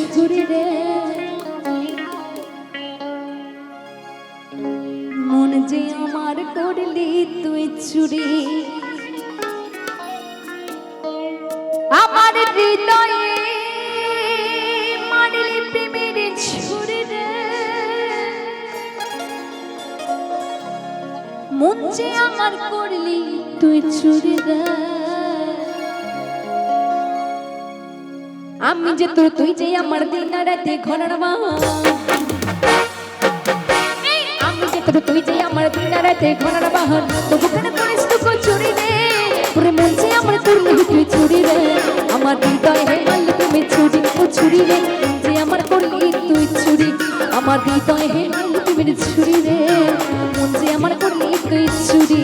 ছুরি রে মন যে আমার করলি তুই চুরি আমার হৃদয়ে মারলি প্রেমের ছুরি রে মন যে আমার করলি তুই চুরি রে আমি যে তোর তুই যে আমার দিন রাতে ঘোরার মা আমি যে তোর তুই যে আমার দিন রাতে ঘোরার বাহন তবু কেন করিস তুই চুরি রে পুরো মন যে আমার করলি তুই চুরি রে আমার হৃদয়ে হে মারলি তুমি চুরি ও চুরি রে যে আমার করলি তুই চুরি আমার হৃদয়ে হে মারলি তুমি চুরি রে মন যে আমার করলি তুই চুরি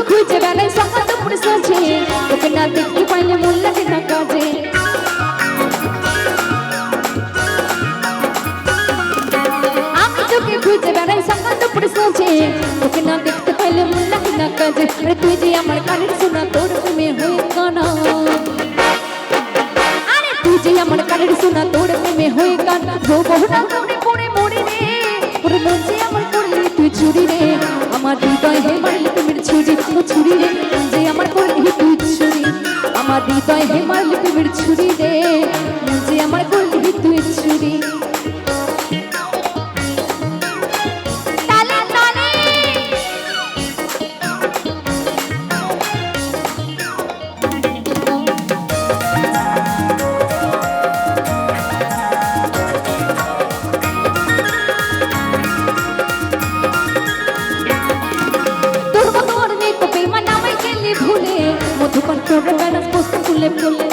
খুঁজে বেড়াই সকাল দুপুরে সাজে তোকে না দেখতে পাইলে মন লাগে না কাজে আমি তোকে খুঁজে বেড়াই সকাল দুপুরে সাজে তোকে না দেখতে পাইলে মন লাগে না কাজে আরে তুই যে আমার কানের শোনা তোর প্রেমে হয়ে কানা আরে তুই যে আমার কানের শোনা তোর প্রেমে হয়ে কানা গো বহুনা তোরে পড়ে মরে রে ওরে মন যে আমার করলি তুই চুরি রে আমার হৃদয় হে মারলি তুমি ছুরি ও ছুরি রে যে আমার করলি তুই ছুরি আমার হৃদয় হে মারলি তুমি ছুরি রে যে আমার করলি তুই ছুরি তালে তালে মধুকর তোর বেড়াস বস্তু ফুলে ফুলে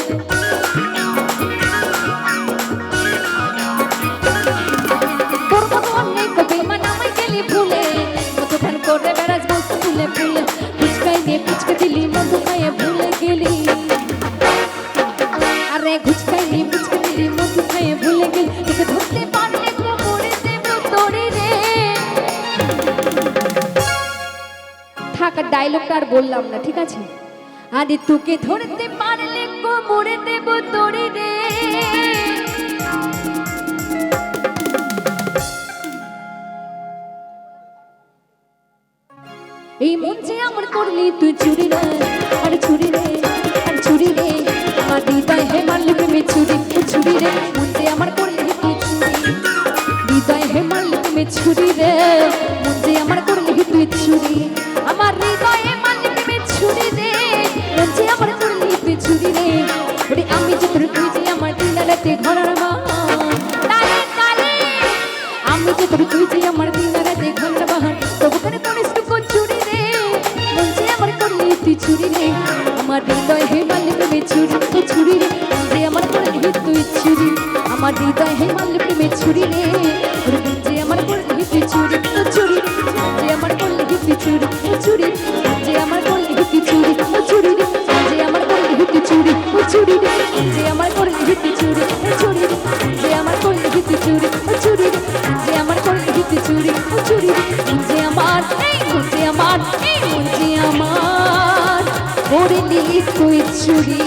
তোর মতো অনেক কবি মানামাই গেলি ভুলে মধুকর তোর বেড়াস বস্তু ফুলে ফুলে পুচকাই দিয়ে পুচকে দিলি মধু খাইয়ে ভুলে গেলি আরে ঘুচকাই দিয়ে পুচকে দিলি মধু খাইয়ে ভুলে গেলি তোকে ধরতে পারলে কোমরে দেব তোরে রে থাকার ডায়লগটা আর বললাম না ঠিক আছে আরে তোকে ধরতে পারলে কোমরে দেব তোরে রে এই মন যে আমার করলি তুই চুরি রে আর ছুরি রে আর ছুরি রে আমার হৃদয় হে মারলি তুমি ছুরি ছুরি রে মন যে আমার করলি তুই চুরি হৃদয় হে মারলি তুমি ছুরি রে মন যে আমার করলি তুই চুরি আমার হৃদয়ে মারলি তুমি ছুরি রে যে আমার করলি তুই চুরি রে ওরে আমি যে তোর তুই যে আমার দিন রাতে ঘোরার মা তালে তালে আমি যে তোর তুই যে আমার দিন রাতে ঘোরার বাহন তবু কেন করিস তুই চুরি রে মন যে আমার করলি তুই চুরি রে আমার হৃদয় হে মারলি তুমি চুরি ও চুরি রে যে আমার করলি তুই চুরি আমার হৃদয় হে মারলি তুমি চুরি রে ওরে যে আমার করলি তুই চুরি ও চুরি যে আমার করলি তুই চুরি ও চুরি যে আমার করলি তুই চুরি ও চুরি রে যে আমার করলি তুই চুরি ও চুরি রে যে আমার করলি তুই চুরি ও চুরি রে যে আমার করলি তুই চুরি ও চুরি রে যে আমার করলি তুই চুরি ও চুরি রে যে আমার যে আমার যে আমার করলি তুই চুরি